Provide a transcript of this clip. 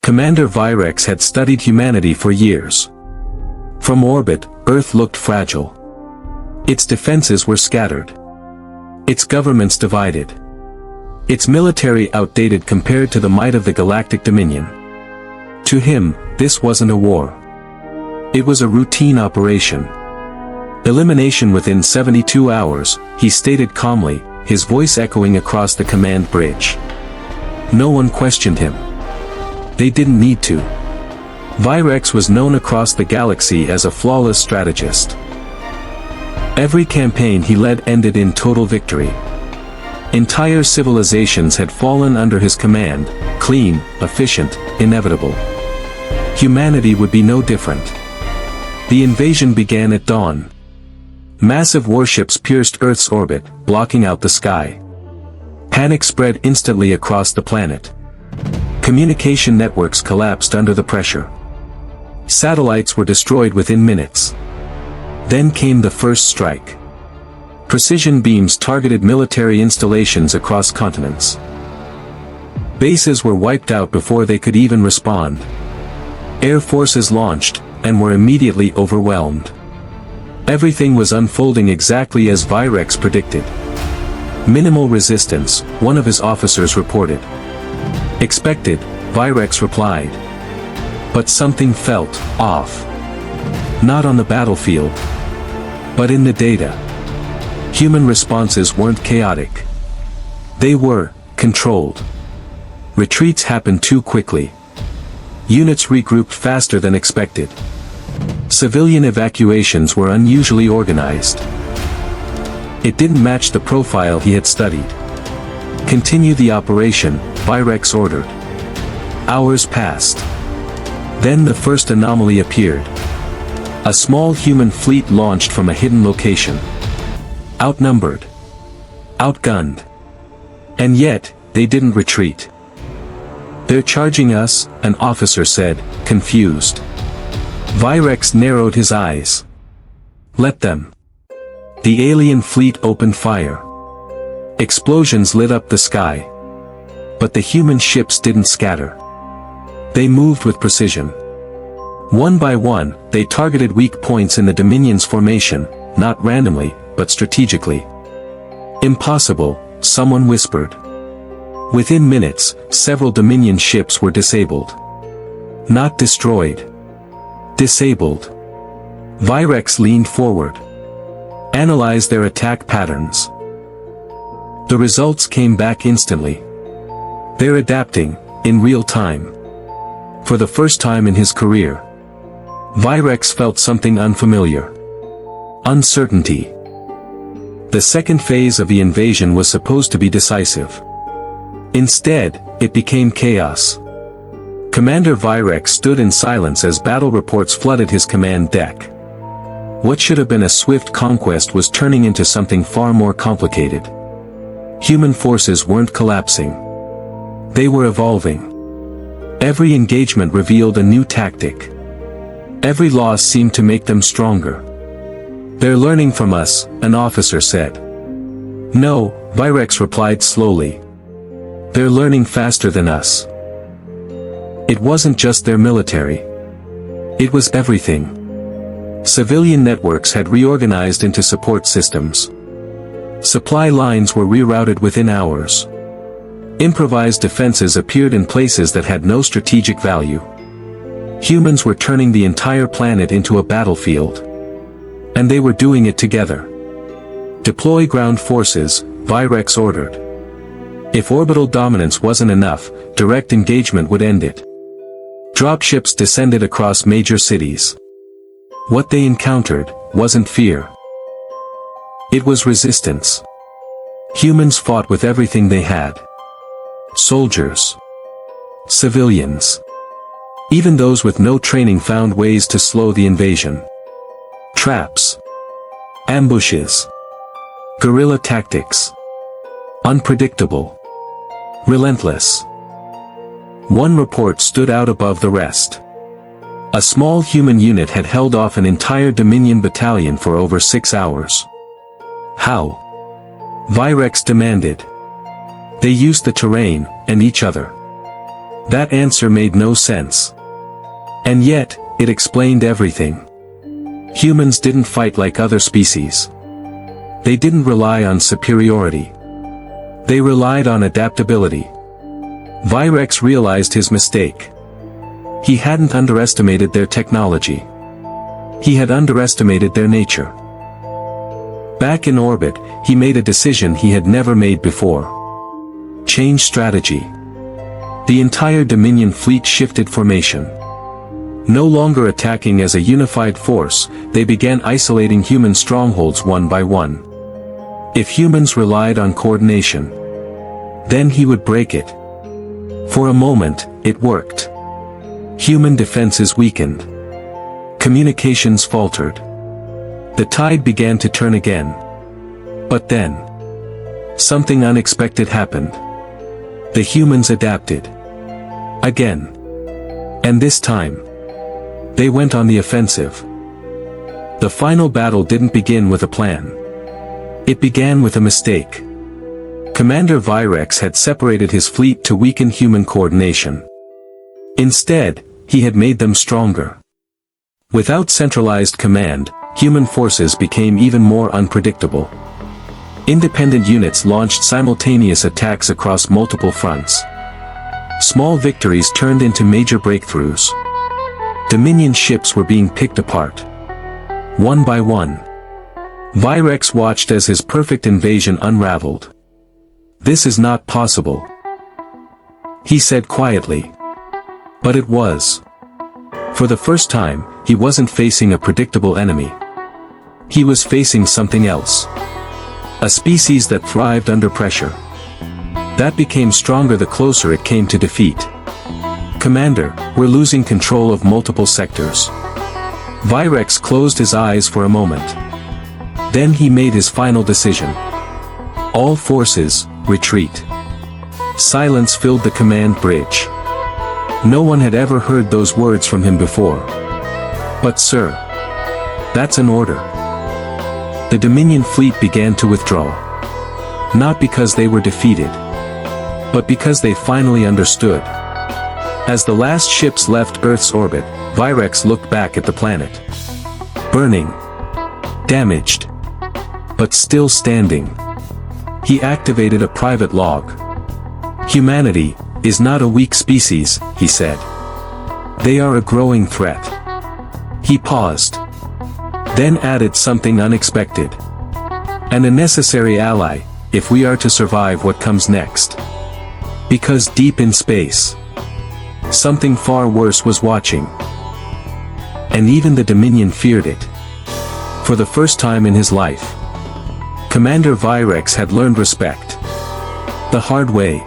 Commander Virex had studied humanity for years. From orbit, Earth looked fragile. Its defenses were scattered. Its governments divided. Its military outdated compared to the might of the Galactic Dominion. To him, this wasn't a war. It was a routine operation. Elimination within 72 hours, he stated calmly, his voice echoing across the command bridge. No one questioned him. They didn't need to. Virex was known across the galaxy as a flawless strategist. Every campaign he led ended in total victory. Entire civilizations had fallen under his command, clean, efficient, inevitable. Humanity would be no different. The invasion began at dawn. Massive warships pierced Earth's orbit, blocking out the sky. Panic spread instantly across the planet. Communication networks collapsed under the pressure. Satellites were destroyed within minutes. Then came the first strike. Precision beams targeted military installations across continents. Bases were wiped out before they could even respond. Air forces launched, and were immediately overwhelmed. Everything was unfolding exactly as Virex predicted. Minimal resistance, one of his officers reported. Expected, Virex replied. But something felt off. Not on the battlefield, but in the data. Human responses weren't chaotic. They were controlled. Retreats happened too quickly. Units regrouped faster than expected. Civilian evacuations were unusually organized. It didn't match the profile he had studied. Continue the operation, Virex ordered. Hours passed. Then the first anomaly appeared. A small human fleet launched from a hidden location. Outnumbered. Outgunned. And yet, they didn't retreat. "They're charging us," an officer said, confused. Virex narrowed his eyes. "Let them." The alien fleet opened fire. Explosions lit up the sky. But the human ships didn't scatter. They moved with precision. One by one, they targeted weak points in the Dominion's formation, not randomly, but strategically. "Impossible," someone whispered. Within minutes, several Dominion ships were disabled. Not destroyed. Disabled. Virex leaned forward. Analyzed their attack patterns. The results came back instantly. They're adapting, in real time. For the first time in his career, Virex felt something unfamiliar. Uncertainty. The second phase of the invasion was supposed to be decisive. Instead, it became chaos. Commander Virex stood in silence as battle reports flooded his command deck. What should have been a swift conquest was turning into something far more complicated. Human forces weren't collapsing. They were evolving. Every engagement revealed a new tactic. Every loss seemed to make them stronger. "They're learning from us," an officer said. "No," Virex replied slowly. "They're learning faster than us." It wasn't just their military. It was everything. Civilian networks had reorganized into support systems. Supply lines were rerouted within hours. Improvised defenses appeared in places that had no strategic value. Humans were turning the entire planet into a battlefield. And they were doing it together. "Deploy ground forces," Virex ordered. If orbital dominance wasn't enough, direct engagement would end it. Dropships descended across major cities. What they encountered wasn't fear. It was resistance. Humans fought with everything they had. Soldiers. Civilians. Even those with no training found ways to slow the invasion. Traps. Ambushes. Guerrilla tactics. Unpredictable. Relentless. One report stood out above the rest. A small human unit had held off an entire Dominion battalion for over 6 hours. How? Virex demanded. They used the terrain, and each other. That answer made no sense. And yet, it explained everything. Humans didn't fight like other species. They didn't rely on superiority. They relied on adaptability. Virex realized his mistake. He hadn't underestimated their technology. He had underestimated their nature. Back in orbit, he made a decision he had never made before. Change strategy. The entire Dominion fleet shifted formation. No longer attacking as a unified force, they began isolating human strongholds one by one. If humans relied on coordination, then he would break it. For a moment, it worked. Human defenses weakened. Communications faltered. The tide began to turn again. But then, something unexpected happened. The humans adapted. Again. And this time, they went on the offensive. The final battle didn't begin with a plan. It began with a mistake. Commander Virex had separated his fleet to weaken human coordination. Instead, he had made them stronger. Without centralized command, human forces became even more unpredictable. Independent units launched simultaneous attacks across multiple fronts. Small victories turned into major breakthroughs. Dominion ships were being picked apart. One by one. Virex watched as his perfect invasion unraveled. "This is not possible," he said quietly. But it was. For the first time, he wasn't facing a predictable enemy. He was facing something else. A species that thrived under pressure. That became stronger the closer it came to defeat. "Commander, we're losing control of multiple sectors." Virex closed his eyes for a moment. Then he made his final decision. "All forces, retreat." Silence filled the command bridge. No one had ever heard those words from him before. "But sir, that's an order." The Dominion fleet began to withdraw. Not because they were defeated, but because they finally understood. As the last ships left Earth's orbit, Virex looked back at the planet. Burning. Damaged. But still standing. He activated a private log. "Humanity is not a weak species," he said. "They are a growing threat." He paused. Then added something unexpected. "And a necessary ally, if we are to survive what comes next." Because deep in space, something far worse was watching. And even the Dominion feared it. For the first time in his life, Commander Virex had learned respect. The hard way.